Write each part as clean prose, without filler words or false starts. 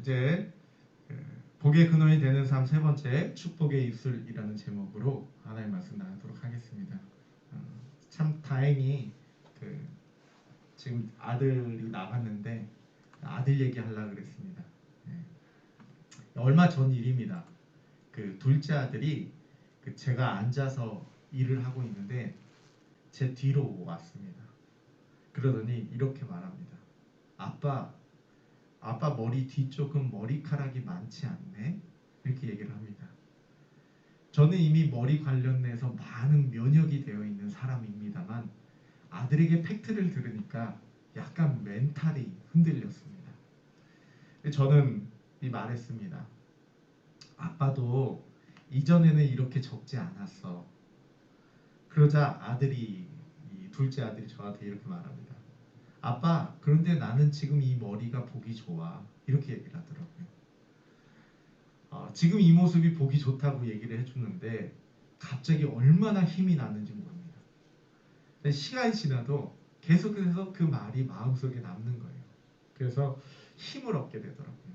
이제 복의 근원이 되는 삶 세 번째, 축복의 입술이라는 제목으로 하나님의 말씀 나누도록 하겠습니다. 참 다행히 지금 아들이 나갔는데 아들 얘기하려고 그랬습니다. 얼마 전 일입니다. 둘째 아들이 제가 앉아서 일을 하고 있는데 제 뒤로 왔습니다. 그러더니 이렇게 말합니다. 아빠 머리 뒤쪽은 머리카락이 많지 않네? 이렇게 얘기를 합니다. 저는 이미 머리 관련해서 많은 면역이 되어 있는 사람입니다만 아들에게 팩트를 들으니까 약간 멘탈이 흔들렸습니다. 저는 말했습니다. 아빠도 이전에는 이렇게 적지 않았어. 그러자 둘째 아들이 저한테 이렇게 말합니다. 아빠, 그런데 나는 지금 이 머리가 보기 좋아. 이렇게 얘기를 하더라고요. 지금 이 모습이 보기 좋다고 얘기를 해주는데 갑자기 얼마나 힘이 나는지 모릅니다. 시간이 지나도 계속해서 그 말이 마음속에 남는 거예요. 그래서 힘을 얻게 되더라고요.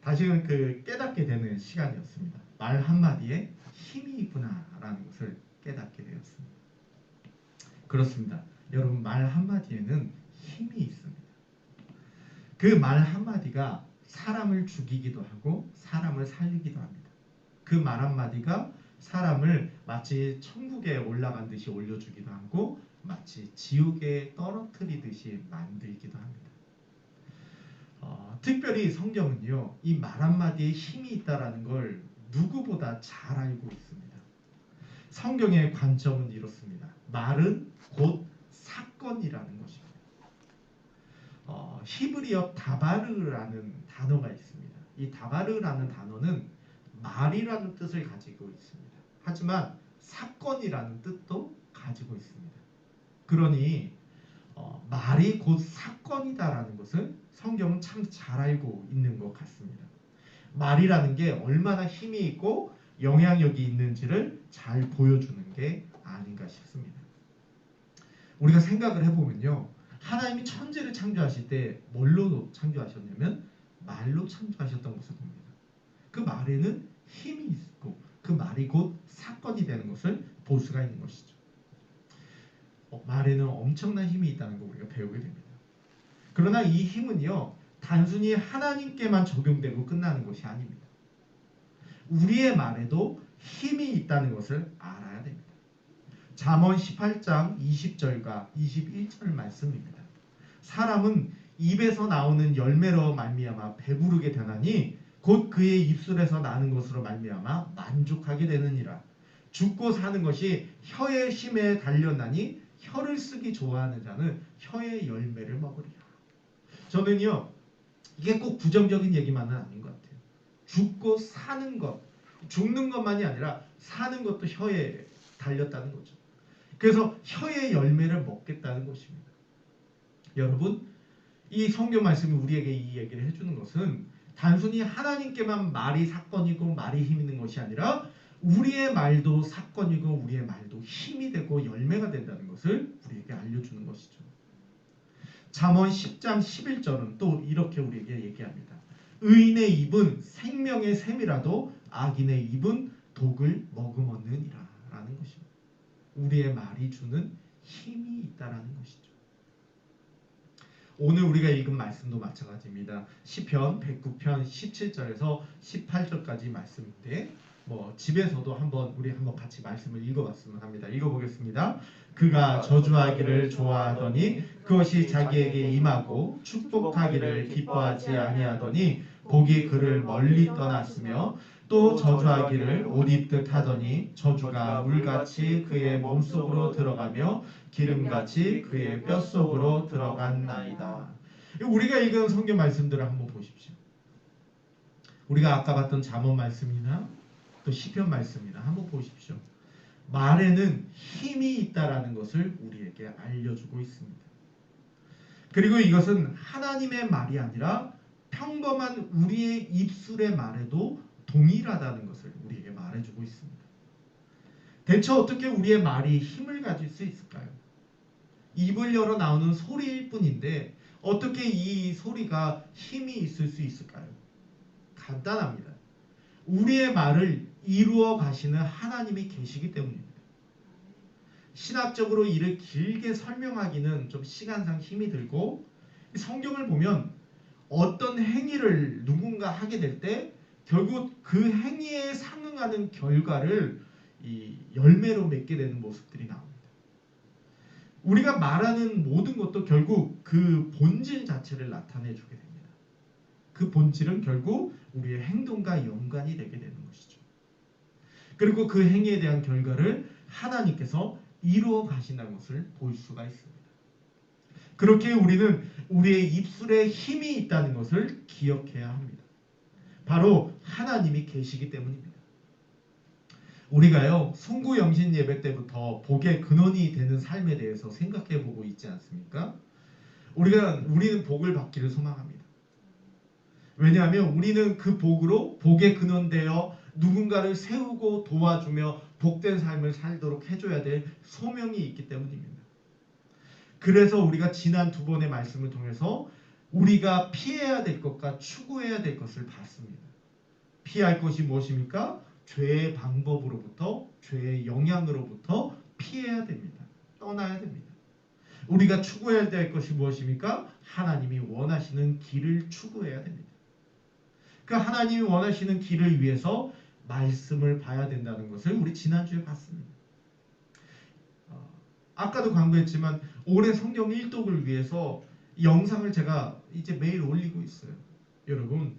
다시는 깨닫게 되는 시간이었습니다. 말 한마디에 힘이 있구나라는 것을 깨닫게 되었습니다. 그렇습니다. 여러분, 말 한마디에는 힘이 있습니다. 그 말 한마디가 사람을 죽이기도 하고 사람을 살리기도 합니다. 그 말 한마디가 사람을 마치 천국에 올라간 듯이 올려주기도 하고 마치 지옥에 떨어뜨리듯이 만들기도 합니다. 특별히 성경은요, 이 말 한마디에 힘이 있다는 걸 누구보다 잘 알고 있습니다. 성경의 관점은 이렇습니다. 말은 곧 사건이라는 것입니다. 히브리어 다바르라는 단어가 있습니다. 이 다바르라는 단어는 말이라는 뜻을 가지고 있습니다. 하지만 사건이라는 뜻도 가지고 있습니다. 그러니 말이 곧 사건이다라는 것을 성경은 참 잘 알고 있는 것 같습니다. 말이라는 게 얼마나 힘이 있고 영향력이 있는지를 잘 보여주는 게 아닌가 싶습니다. 우리가 생각을 해보면요, 하나님이 천지를 창조하실 때 뭘로 창조하셨냐면 말로 창조하셨던 것을 봅니다. 그 말에는 힘이 있고 그 말이 곧 사건이 되는 것을 볼 수가 있는 것이죠. 말에는 엄청난 힘이 있다는 걸 우리가 배우게 됩니다. 그러나 이 힘은요, 단순히 하나님께만 적용되고 끝나는 것이 아닙니다. 우리의 말에도 힘이 있다는 것을 알아야 됩니다. 잠언 18장 20절과 21절 말씀입니다. 사람은 입에서 나오는 열매로 말미암아 배부르게 되나니 곧 그의 입술에서 나는 것으로 말미암아 만족하게 되느니라. 죽고 사는 것이 혀의 힘에 달렸나니 혀를 쓰기 좋아하는 자는 혀의 열매를 먹으리라. 저는요, 이게 꼭 부정적인 얘기만은 아닌 것 같아요. 죽고 사는 것, 죽는 것만이 아니라 사는 것도 혀에 달렸다는 거죠. 그래서 혀의 열매를 먹겠다는 것입니다. 여러분, 이 성경 말씀이 우리에게 이 얘기를 해주는 것은 단순히 하나님께만 말이 사건이고 말이 힘 있는 것이 아니라 우리의 말도 사건이고 우리의 말도 힘이 되고 열매가 된다는 것을 우리에게 알려주는 것이죠. 잠언 10장 11절은 또 이렇게 우리에게 얘기합니다. 의인의 입은 생명의 샘이라도 악인의 입은 독을 머금었느니라 라는 것입니다. 우리의 말이 주는 힘이 있다라는 것이죠. 오늘 우리가 읽은 말씀도 마찬가지입니다. 시편 109편 17절에서 18절까지 말씀인데 집에서도 우리 한번 같이 말씀을 읽어봤으면 합니다. 읽어보겠습니다. 그가 저주하기를 좋아하더니 그것이 자기에게 임하고 축복하기를 기뻐하지 아니하더니 복이 그를 멀리 떠났으며 또 저주하기를 옷 입듯 하더니 저주가 물같이 그의 몸속으로 들어가며 기름같이 그의 뼛속으로 들어갔나이다. 우리가 읽은 성경 말씀들을 한번 보십시오. 우리가 아까 봤던 잠언 말씀이나 또 시편 말씀이나 한번 보십시오. 말에는 힘이 있다라는 것을 우리에게 알려주고 있습니다. 그리고 이것은 하나님의 말이 아니라 평범한 우리의 입술의 말에도 동일하다는 것을 우리에게 말해주고 있습니다. 대체 어떻게 우리의 말이 힘을 가질 수 있을까요? 입을 열어 나오는 소리일 뿐인데 어떻게 이 소리가 힘이 있을 수 있을까요? 간단합니다. 우리의 말을 이루어 가시는 하나님이 계시기 때문입니다. 신학적으로 이를 길게 설명하기는 좀 시간상 힘이 들고, 성경을 보면 어떤 행위를 누군가 하게 될 때 결국 그 행위에 상응하는 결과를 이 열매로 맺게 되는 모습들이 나옵니다. 우리가 말하는 모든 것도 결국 그 본질 자체를 나타내 주게 됩니다. 그 본질은 결국 우리의 행동과 연관이 되게 되는 것이죠. 그리고 그 행위에 대한 결과를 하나님께서 이루어 가신다는 것을 볼 수가 있습니다. 그렇게 우리는 우리의 입술에 힘이 있다는 것을 기억해야 합니다. 바로 하나님이 계시기 때문입니다. 우리가요, 송구영신 예배 때부터 복의 근원이 되는 삶에 대해서 생각해 보고 있지 않습니까? 우리는 복을 받기를 소망합니다. 왜냐하면 우리는 그 복으로 복의 근원되어 누군가를 세우고 도와주며 복된 삶을 살도록 해줘야 될 소명이 있기 때문입니다. 그래서 우리가 지난 두 번의 말씀을 통해서 우리가 피해야 될 것과 추구해야 될 것을 봤습니다. 피할 것이 무엇입니까? 죄의 방법으로부터, 죄의 영향으로부터 피해야 됩니다. 떠나야 됩니다. 우리가 추구해야 될 것이 무엇입니까? 하나님이 원하시는 길을 추구해야 됩니다. 그 하나님이 원하시는 길을 위해서 말씀을 봐야 된다는 것을 우리 지난주에 봤습니다. 아까도 강조했지만 올해 성경 일독을 위해서 영상을 제가 이제 매일 올리고 있어요. 여러분,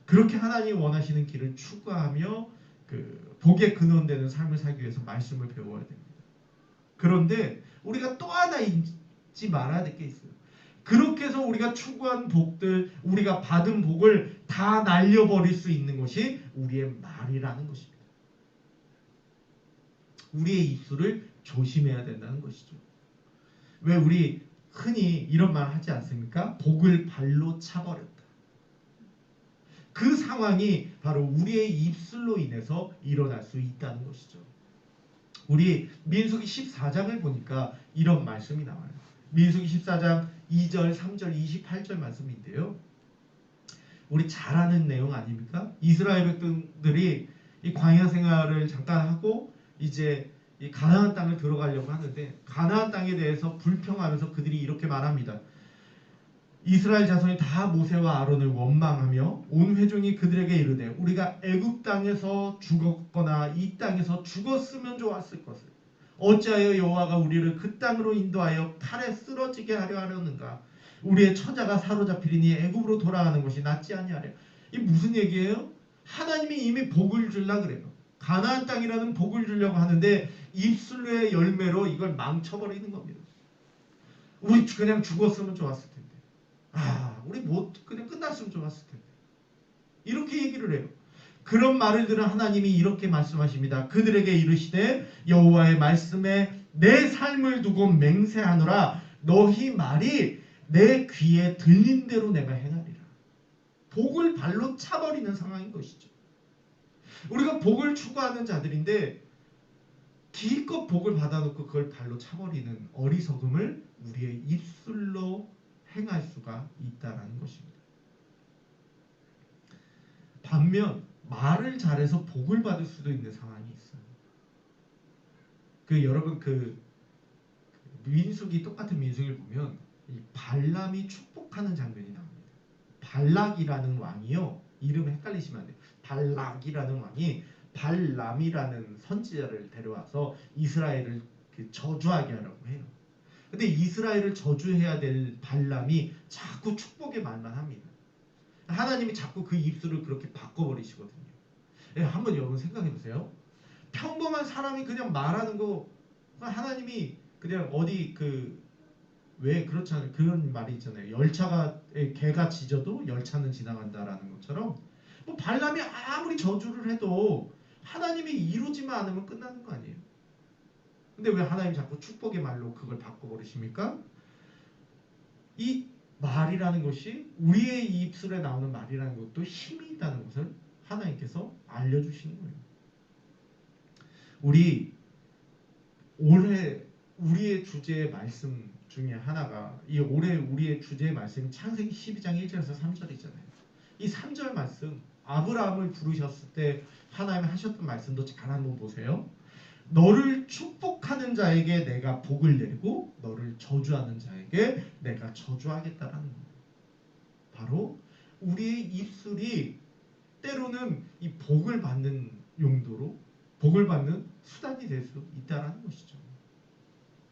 그렇게 하나님이 원하시는 길을 추구하며 그 복의 근원되는 삶을 살기 위해서 말씀을 배워야 됩니다. 그런데 우리가 또 하나 잊지 말아야 될 게 있어요. 그렇게 해서 우리가 추구한 복들, 우리가 받은 복을 다 날려버릴 수 있는 것이 우리의 말이라는 것입니다. 우리의 입술을 조심해야 된다는 것이죠. 왜 우리 흔히 이런 말 하지 않습니까? 복을 발로 차버렸다. 그 상황이 바로 우리의 입술로 인해서 일어날 수 있다는 것이죠. 우리 민수기 14장을 보니까 이런 말씀이 나와요. 민수기 14장 2절, 3절, 28절 말씀인데요. 우리 잘 아는 내용 아닙니까? 이스라엘 백성들이 이 광야 생활을 잠깐 하고 이제 이 가나안 땅을 들어가려고 하는데, 가나안 땅에 대해서 불평하면서 그들이 이렇게 말합니다. 이스라엘 자손이 다 모세와 아론을 원망하며 온 회중이 그들에게 이르되 우리가 애굽 땅에서 죽었거나 이 땅에서 죽었으면 좋았을 것을 어찌하여 여호와가 우리를 그 땅으로 인도하여 칼에 쓰러지게 하려 하려는가? 우리의 처자가 사로잡히리니 애굽으로 돌아가는 것이 낫지 아니하려. 이 무슨 얘기예요? 하나님이 이미 복을 주려 그래요. 가나안 땅이라는 복을 주려고 하는데 입술의 열매로 이걸 망쳐버리는 겁니다. 우리 그냥 죽었으면 좋았을 텐데. 우리 못 그냥 끝났으면 좋았을 텐데. 이렇게 얘기를 해요. 그런 말을 들은 하나님이 이렇게 말씀하십니다. 그들에게 이르시되 여호와의 말씀에 내 삶을 두고 맹세하노라. 너희 말이 내 귀에 들린 대로 내가 행하리라. 복을 발로 차버리는 상황인 것이죠. 우리가 복을 추구하는 자들인데 기껏 복을 받아놓고 그걸 발로 차버리는 어리석음을 우리의 입술로 행할 수가 있다는 것입니다. 반면 말을 잘해서 복을 받을 수도 있는 상황이 있어요. 여러분 민수기 똑같은 민수기를 보면 이 발람이 축복하는 장면이 나옵니다. 발락이라는 왕이요, 이름 헷갈리시면 안 돼요. 발락이라는 왕이 발람이라는 선지자를 데려와서 이스라엘을 저주하게 하려고 해요. 근데 이스라엘을 저주해야 될 발람이 자꾸 축복의 말만 합니다. 하나님이 자꾸 그 입술을 그렇게 바꿔버리시거든요. 한번 여러분 생각해보세요. 평범한 사람이 그냥 말하는 거 하나님이 그냥 어디 왜 그렇잖아요. 그런 말이 있잖아요. 개가 짖어도 열차는 지나간다라는 것처럼 뭐 발람이 아무리 저주를 해도 하나님이 이루지만 않으면 끝나는 거 아니에요. 근데 왜 하나님 자꾸 축복의 말로 그걸 바꿔버리십니까? 이 말이라는 것이, 우리의 입술에 나오는 말이라는 것도 힘이 있다는 것을 하나님께서 알려주시는 거예요. 우리 올해 우리의 주제의 말씀 중에 하나가 이 올해 우리의 주제의 말씀이 창세기 12장 1절에서 3절이잖아요. 이 3절 말씀 아브라함을 부르셨을 때 하나님 하셨던 말씀도 잘 한번 보세요. 너를 축복하는 자에게 내가 복을 내리고 너를 저주하는 자에게 내가 저주하겠다라는 거예요. 바로 우리의 입술이 때로는 이 복을 받는 용도로 복을 받는 수단이 될 수 있다라는 것이죠.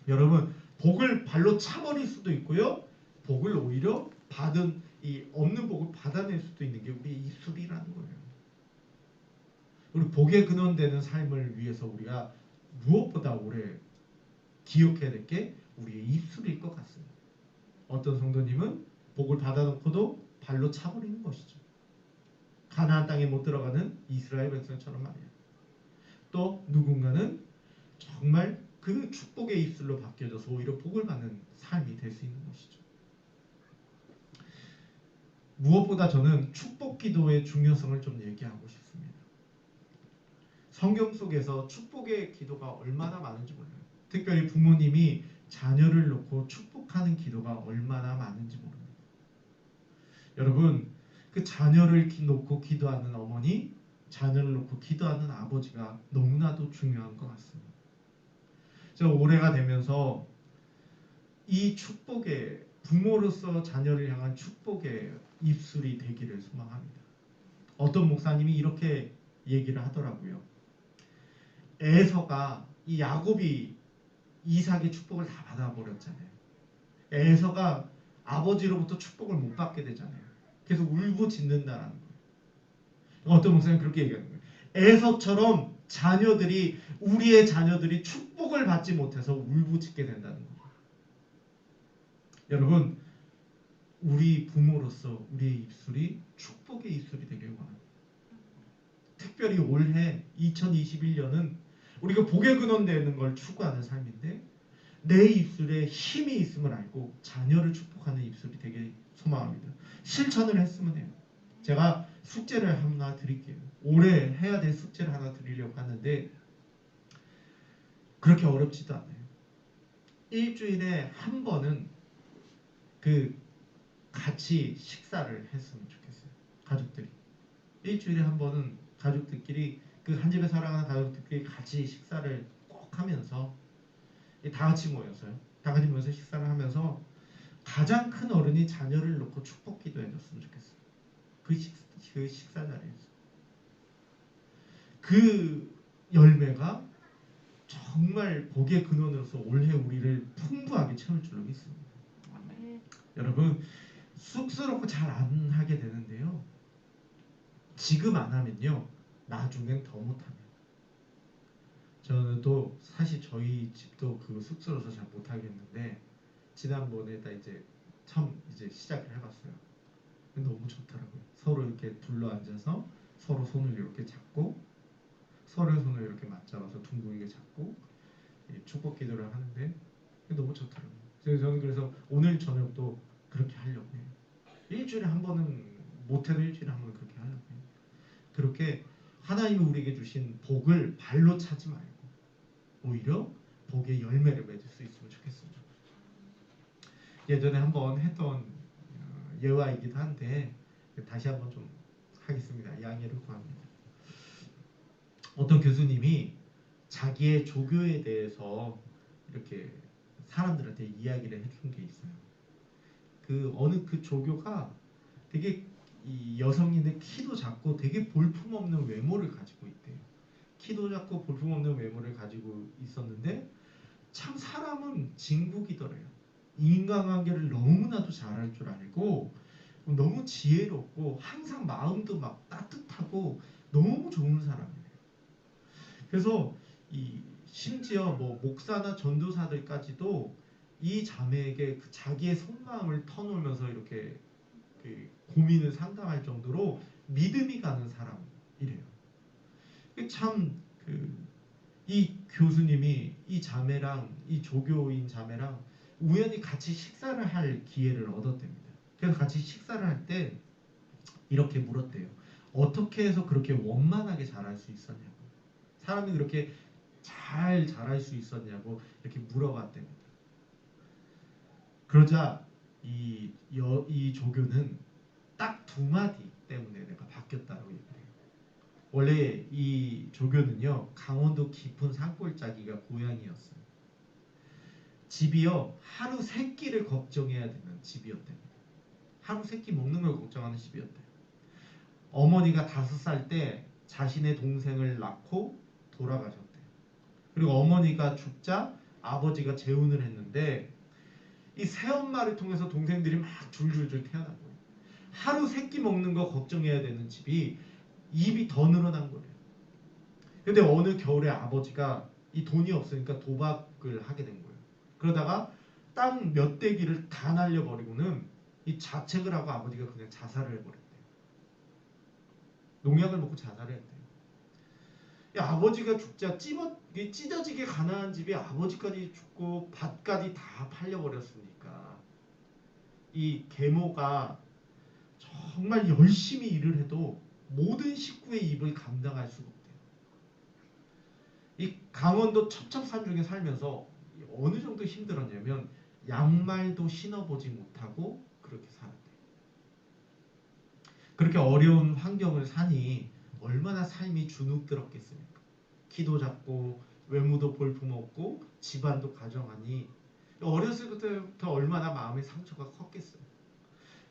여러분 복을 발로 차버릴 수도 있고요. 복을 오히려 받은 이 없는 복을 받아낼 수도 있는 게 우리의 입술이라는 거예요. 우리 복의 근원되는 삶을 위해서 우리가 무엇보다 오래 기억해야 될 게 우리의 입술일 것 같습니다. 어떤 성도님은 복을 받아놓고도 발로 차버리는 것이죠. 가나안 땅에 못 들어가는 이스라엘 백성처럼 말이에요. 또 누군가는 정말 그 축복의 입술로 바뀌어져서 오히려 복을 받는 삶이 될 수 있는 것이죠. 무엇보다 저는 축복 기도의 중요성을 좀 얘기하고 싶습니다. 성경 속에서 축복의 기도가 얼마나 많은지 몰라요. 특별히 부모님이 자녀를 놓고 축복하는 기도가 얼마나 많은지 모릅니다. 여러분 그 자녀를 놓고 기도하는 어머니, 자녀를 놓고 기도하는 아버지가 너무나도 중요한 것 같습니다. 저 올해가 되면서 이 축복의 부모로서 자녀를 향한 축복의 입술이 되기를 소망합니다. 어떤 목사님이 이렇게 얘기를 하더라고요. 에서가 이 야곱이 이삭의 축복을 다 받아버렸잖아요. 에서가 아버지로부터 축복을 못 받게 되잖아요. 그래서 울부짖는다라는 거예요. 어떤 목사님은 그렇게 얘기하는 거예요. 에서처럼 우리의 자녀들이 축복을 받지 못해서 울부짖게 된다는 거예요. 여러분 우리 부모로서 우리의 입술이 축복의 입술이 되길 원합니다. 특별히 올해 2021년은 우리가 복의 근원 되는 걸 추구하는 삶인데 내 입술에 힘이 있음을 알고 자녀를 축복하는 입술이 되길 소망합니다. 실천을 했으면 해요. 제가 숙제를 하나 드릴게요. 올해 해야 될 숙제를 하나 드리려고 하는데 그렇게 어렵지도 않아요. 일주일에 한 번은 같이 식사를 했으면 좋겠어요. 가족들이. 일주일에 한 번은 가족들끼리 한 집에 살아가는 가족들끼리 같이 식사를 꼭 하면서 다 같이 모여서 식사를 하면서 가장 큰 어른이 자녀를 놓고 축복 기도해줬으면 좋겠어요. 그 식사 자리에서 그 열매가 정말 복의 근원으로서 올해 우리를 풍부하게 채울 줄로 믿습니다. 여러분 쑥스럽고 잘 안 하게 되는데요. 지금 안 하면요. 나중엔 더 못합니다. 저는 또 사실 저희 집도 그거 쑥스러워서 잘 못하겠는데 지난번에 처음 시작을 해봤어요. 너무 좋더라고요. 서로 이렇게 둘러앉아서 서로 손을 이렇게 잡고 서로의 손을 이렇게 맞잡아서 둥글게 잡고 축복 기도를 하는데 너무 좋더라고요. 저는 그래서 오늘 저녁도 그렇게 하려고 해요. 일주일에 한 번은 못해도 일주일에 한 번은 그렇게 하려고 해요. 그렇게 하나님이 우리에게 주신 복을 발로 차지 말고 오히려 복의 열매를 맺을 수 있으면 좋겠습니다. 예전에 한번 했던 예화이기도 한데 다시 한번 좀 하겠습니다. 양해를 구합니다. 어떤 교수님이 자기의 조교에 대해서 이렇게 사람들한테 이야기를 해준 게 있어요. 어느 조교가 되게 이 여성인데 키도 작고 되게 볼품없는 외모를 가지고 있대요. 키도 작고 볼품없는 외모를 가지고 있었는데 참 사람은 진국이더래요. 인간관계를 너무나도 잘할 줄 알고 너무 지혜롭고 항상 마음도 막 따뜻하고 너무 좋은 사람이에요. 그래서 심지어 목사나 전도사들까지도 이 자매에게 자기의 속마음을 터놓으면서 이렇게 고민을 상담할 정도로 믿음이 가는 사람이래요. 참 이 교수님이 이 자매랑 이 조교인 자매랑 우연히 같이 식사를 할 기회를 얻었답니다. 그래서 같이 식사를 할 때 이렇게 물었대요. 어떻게 해서 그렇게 원만하게 잘할 수 있었냐고. 사람이 그렇게 잘 자랄 수 있었냐고 이렇게 물어봤답니다. 그러자 이 조교는 딱 두 마디 때문에 내가 바뀌었다고 얘기해요. 원래 이 조교는요, 강원도 깊은 산골짜기가 고향이었어요. 집이요, 하루 세 끼를 걱정해야 되는 집이었답니다. 하루 세 끼 먹는 걸 걱정하는 집이었대요. 어머니가 5살 때 자신의 동생을 낳고 돌아가셨대요. 그리고 어머니가 죽자 아버지가 재혼을 했는데 이 새엄마를 통해서 동생들이 막 줄줄줄 태어난 거예요. 하루 세 끼 먹는 거 걱정해야 되는 집이 입이 더 늘어난 거예요. 근데 어느 겨울에 아버지가 이 돈이 없으니까 도박을 하게 된 거예요. 그러다가 땅 몇 대기를 다 날려버리고는 이 자책을 하고 아버지가 그냥 자살을 해버렸대요. 농약을 먹고 자살을 했대요. 이 아버지가 죽자 찢어지게 가난한 집이 아버지까지 죽고 밭까지 다 팔려버렸으니까 이 계모가 정말 열심히 일을 해도 모든 식구의 입을 감당할 수가 없대요. 이 강원도 첩첩산중에 살면서 어느 정도 힘들었냐면 양말도 신어보지 못하고 그렇게 살았대요. 그렇게 어려운 환경을 사니 얼마나 삶이 주눅들었겠습니까? 키도 작고 외모도 볼품없고 집안도 가정하니 어렸을 때부터 얼마나 마음의 상처가 컸겠어요.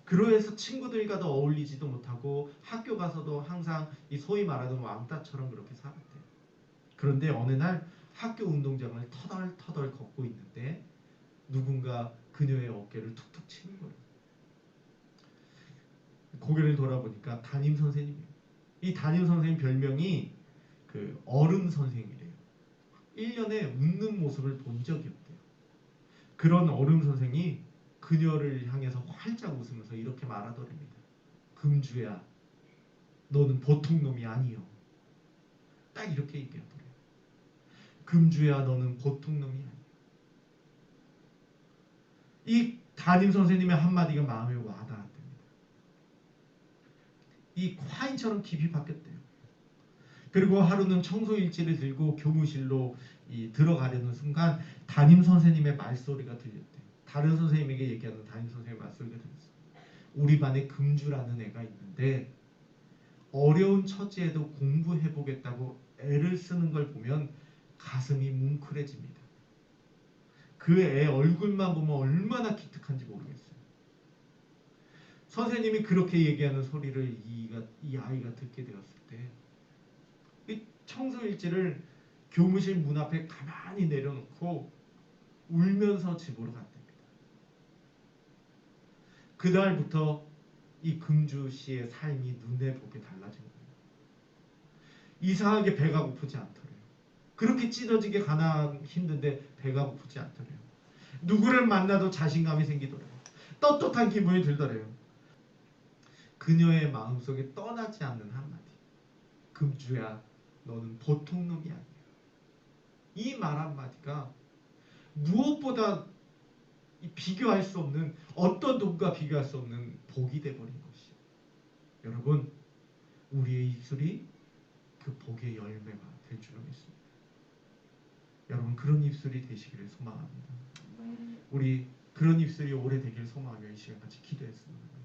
그러해서 친구들과도 어울리지도 못하고 학교 가서도 항상 이 소위 말하는 왕따처럼 그렇게 살았대요. 그런데 어느 날 학교 운동장을 터덜터덜 걷고 있는데 누군가 그녀의 어깨를 툭툭 치는 거예요. 고개를 돌아보니까 담임 선생님이에요. 이 담임 선생님 별명이 그 얼음 선생이래요. 1년에 웃는 모습을 본 적이 없대요. 그런 얼음 선생이 그녀를 향해서 활짝 웃으면서 이렇게 말하더랍니다. 금주야, 너는 보통 놈이 아니요. 딱 이렇게 얘기하더래요. 금주야, 너는 보통 놈이 아니요. 이 담임 선생님의 한마디가 마음에 와닿았답니다. 이 화인처럼 깊이 박혔대요. 그리고 하루는 청소일지를 들고 교무실로 들어가려는 순간 담임 선생님의 말소리가 들렸대요. 다른 선생님에게 얘기하는 담임 선생님의 말소리가 들렸어요. 우리 반에 금주라는 애가 있는데 어려운 처지에도 공부해보겠다고 애를 쓰는 걸 보면 가슴이 뭉클해집니다. 그 애 얼굴만 보면 얼마나 기특한지 모르겠어요. 선생님이 그렇게 얘기하는 소리를 이 아이가 듣게 되었을 때 이 청소일지를 교무실 문 앞에 가만히 내려놓고 울면서 집으로 갔답니다. 그날부터 이 금주 씨의 삶이 눈에 보게 달라진 거예요. 이상하게 배가 고프지 않더래요. 그렇게 찢어지게 가난 힘든데 배가 고프지 않더래요. 누구를 만나도 자신감이 생기더래요. 떳떳한 기분이 들더래요. 그녀의 마음속에 떠나지 않는 한마디. 금주야, 너는 보통 놈이 아니야. 이 말 한마디가 무엇보다 비교할 수 없는, 어떤 돈과 비교할 수 없는 복이 돼버린 것이요. 여러분, 우리의 입술이 그 복의 열매가 될 줄로 믿습니다. 여러분, 그런 입술이 되시기를 소망합니다. 우리 그런 입술이 오래 되기를 소망하며 이 시간 같이 기도했습니다.